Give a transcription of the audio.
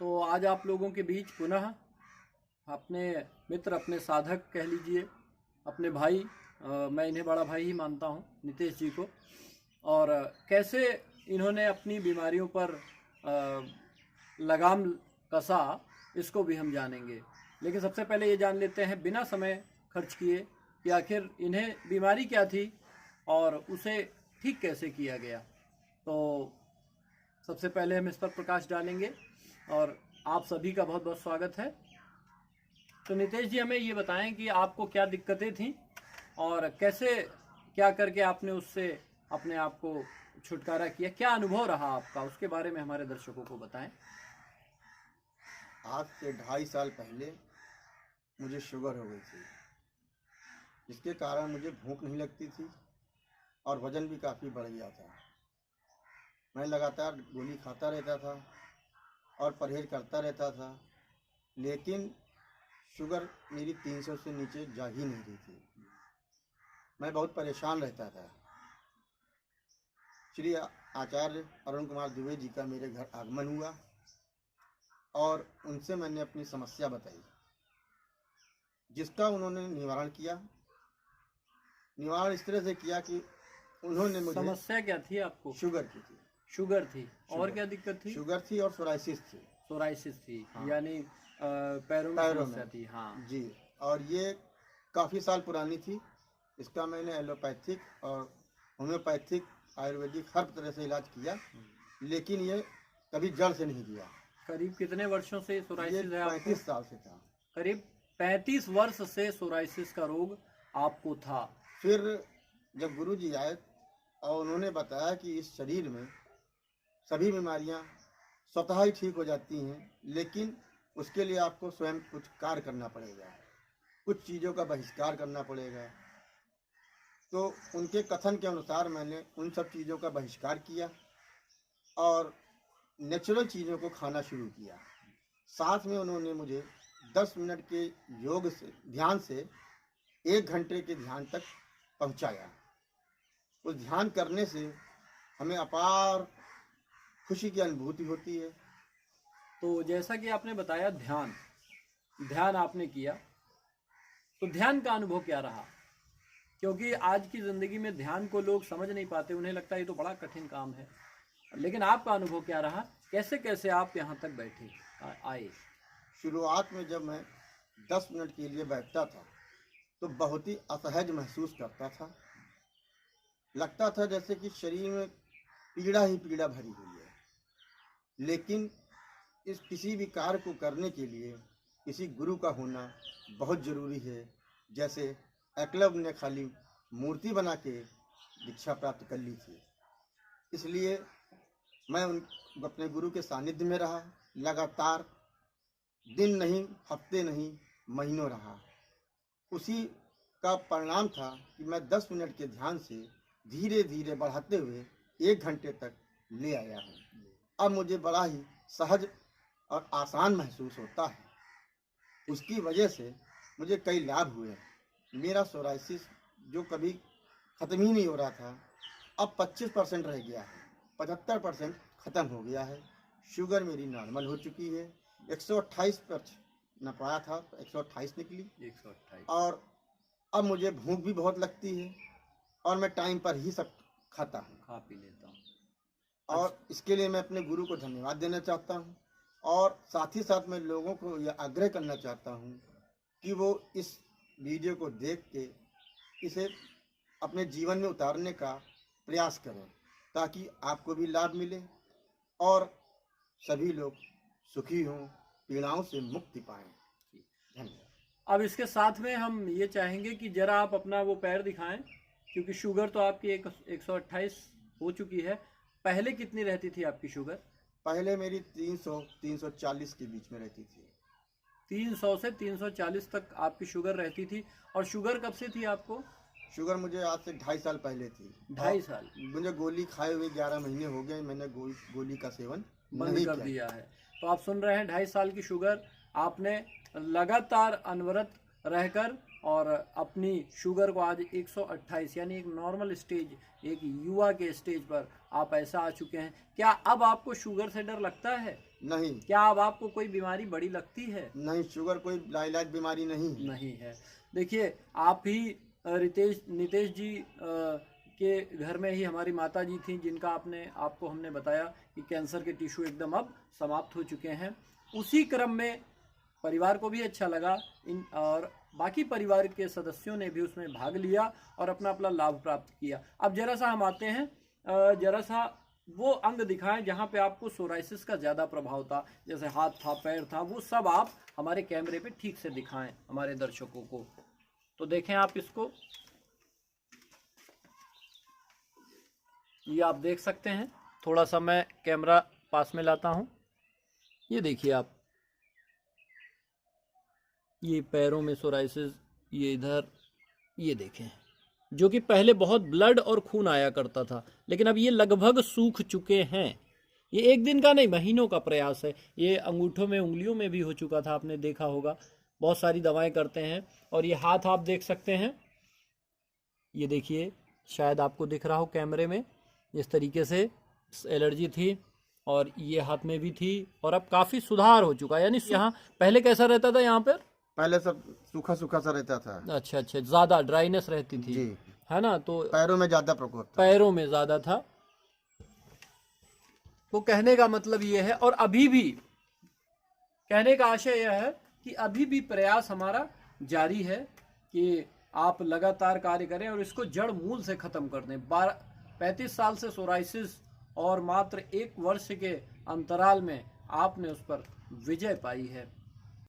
तो आज आप लोगों के बीच पुनः अपने मित्र, अपने साधक कह लीजिए, अपने भाई, मैं इन्हें बड़ा भाई ही मानता हूँ, नितेश जी को। और कैसे इन्होंने अपनी बीमारियों पर लगाम कसा, इसको भी हम जानेंगे। लेकिन सबसे पहले ये जान लेते हैं बिना समय खर्च किए कि आखिर इन्हें बीमारी क्या थी और उसे ठीक कैसे किया गया। तो सबसे पहले हम इस पर प्रकाश डालेंगे और आप सभी का बहुत बहुत स्वागत है। तो नितेश जी, हमें ये बताएं कि आपको क्या दिक्कतें थीं और कैसे क्या करके आपने उससे अपने आप को छुटकारा किया, क्या अनुभव रहा आपका, उसके बारे में हमारे दर्शकों को बताएं। आज से 2.5 साल पहले मुझे शुगर हो गई थी, जिसके कारण मुझे भूख नहीं लगती थी और वज़न भी काफ़ी बढ़ गया था। मैं लगातार गोली खाता रहता था और परहेज़ करता रहता था, लेकिन शुगर मेरी 300 से नीचे जा ही नहीं रही थी। मैं बहुत परेशान रहता था। श्री आचार्य अरुण कुमार दुबे जी का मेरे घर आगमन हुआ और उनसे मैंने अपनी समस्या बताई, जिसका उन्होंने निवारण किया। निवारण इस तरह से किया कि उन्होंने मुझे, समस्या क्या थी आपको? शुगर की थी। शुगर थी और शुगर। क्या दिक्कत थी? शुगर थी और सोराइसिस थी। सोराइसिस थी। हाँ। यानी पैरों में समस्या थी। हाँ जी, और ये काफ़ी साल पुरानी थी। इसका मैंने एलोपैथिक और होम्योपैथिक, आयुर्वेदिक हर तरह से इलाज किया, लेकिन ये कभी जड़ से नहीं गया। करीब कितने वर्षों से ये सोराइसिस है आपको? 35 साल से था। करीब 35 वर्ष से सोराइसिस का रोग आपको था। फिर जब गुरुजी आए और उन्होंने बताया कि इस शरीर में सभी बीमारियां स्वतः ही ठीक हो जाती हैं, लेकिन उसके लिए आपको स्वयं कुछ कार्य करना पड़ेगा, कुछ चीज़ों का बहिष्कार करना पड़ेगा। तो उनके कथन के अनुसार मैंने उन सब चीज़ों का बहिष्कार किया और नेचुरल चीज़ों को खाना शुरू किया। साथ में उन्होंने मुझे 10 मिनट के योग से, ध्यान से 1 घंटे के ध्यान तक पहुंचाया। उस ध्यान करने से हमें अपार खुशी की अनुभूति होती है। तो जैसा कि आपने बताया ध्यान आपने किया, तो ध्यान का अनुभव क्या रहा? क्योंकि आज की ज़िंदगी में ध्यान को लोग समझ नहीं पाते, उन्हें लगता है ये तो बड़ा कठिन काम है। लेकिन आपका अनुभव क्या रहा? कैसे कैसे आप यहाँ तक बैठे आए? शुरुआत में जब मैं 10 मिनट के लिए बैठता था तो बहुत ही असहज महसूस करता था। लगता था जैसे कि शरीर में पीड़ा ही पीड़ा भरी हुई है। लेकिन इस किसी भी कार्य को करने के लिए किसी गुरु का होना बहुत ज़रूरी है। जैसे एकलव्य ने खाली मूर्ति बना के दीक्षा प्राप्त कर ली थी, इसलिए मैं अपने गुरु के सानिध्य में रहा। लगातार दिन नहीं, हफ्ते नहीं, महीनों रहा। उसी का परिणाम था कि मैं 10 मिनट के ध्यान से धीरे धीरे बढ़ाते हुए 1 घंटे तक ले आया हूँ। अब मुझे बड़ा ही सहज और आसान महसूस होता है। उसकी वजह से मुझे कई लाभ हुए। मेरा सोराइसिस जो कभी ख़त्म ही नहीं हो रहा था, अब 25% रह गया है, 75% ख़त्म हो गया है। शुगर मेरी नॉर्मल हो चुकी है। 128 पर नपाया था तो 128 निकली। 128। और अब मुझे भूख भी बहुत लगती है और मैं टाइम पर ही सब खाता हूँ, खा पी लेता हूँ। और इसके लिए मैं अपने गुरु को धन्यवाद देना चाहता हूँ। और साथ ही साथ मैं लोगों को यह आग्रह करना चाहता हूँ कि वो इस वीडियो को देख के इसे अपने जीवन में उतारने का प्रयास करें, ताकि आपको भी लाभ मिले और सभी लोग सुखी हों, पीड़ाओं से मुक्ति पाएं। धन्यवाद। अब इसके साथ में हम ये चाहेंगे कि जरा आप अपना वो पैर दिखाएं, क्योंकि शुगर तो आपकी 128 हो चुकी है। पहले कितनी रहती थी आपकी शुगर? पहले मेरी 300-340 के बीच में रहती थी। 300 से 340 तक आपकी शुगर रहती थी। और शुगर कब से थी आपको? शुगर मुझे आज से 2.5 साल पहले थी। 2.5 साल? मुझे गोली खाए हुए 11 महीने हो गए। मैंने गोली का सेवन बंद कर दिया है। तो आप सुन रहे हैं, 2.5 साल की शुगर आपने लगातार अनवरत रहकर और अपनी शुगर को आज 128, यानी एक नॉर्मल स्टेज, एक युवा के स्टेज पर आप ऐसा आ चुके हैं। क्या अब आपको शुगर से डर लगता है? नहीं क्या अब आपको कोई बीमारी बड़ी लगती है? नहीं, शुगर कोई लाइलाज बीमारी नहीं है। नहीं है। देखिए, आप ही नितेश जी के घर में ही हमारी माता जी थी, जिनका आपको हमने बताया कि कैंसर के टिश्यू एकदम अब समाप्त हो चुके हैं। उसी क्रम में परिवार को भी अच्छा लगा, और बाकी परिवार के सदस्यों ने भी उसमें भाग लिया और अपना अपना लाभ प्राप्त किया। अब जरा सा हम आते हैं, जरा सा वो अंग दिखाएं जहाँ पे आपको सोराइसिस का ज़्यादा प्रभाव था, जैसे हाथ था, पैर था, वो सब आप हमारे कैमरे पे ठीक से दिखाएं हमारे दर्शकों को। तो देखें आप इसको, ये आप देख सकते हैं। थोड़ा सा मैं कैमरा पास में लाता हूँ। ये देखिए आप, ये पैरों में सोराइसिस, ये इधर, ये देखें, जो कि पहले बहुत ब्लड और खून आया करता था, लेकिन अब ये लगभग सूख चुके हैं। ये एक दिन का नहीं, महीनों का प्रयास है। ये अंगूठों में, उंगलियों में भी हो चुका था, आपने देखा होगा। बहुत सारी दवाएं करते हैं। और ये हाथ आप देख सकते हैं, ये देखिए, शायद आपको दिख रहा हो कैमरे में, इस तरीके से एलर्जी थी और ये हाथ में भी थी, और अब काफ़ी सुधार हो चुका है। यानी यहाँ पहले कैसा रहता था, यहाँ पर पहले सब सूखा सूखा सा रहता था। अच्छा, ज़्यादा ड्राइनेस रहती थी जी, है ना, तो पैरों में ज्यादा प्रकोप था। पैरों में ज़्यादा था। तो कहने का मतलब ये है, और अभी भी कहने का आशय यह है कि अभी भी प्रयास हमारा जारी है कि आप लगातार कार्य करें और इसको जड़ मूल से ख़त्म कर दें। 35 साल से सोराइसिस, और मात्र 1 वर्ष के अंतराल में आपने उस पर विजय पाई है।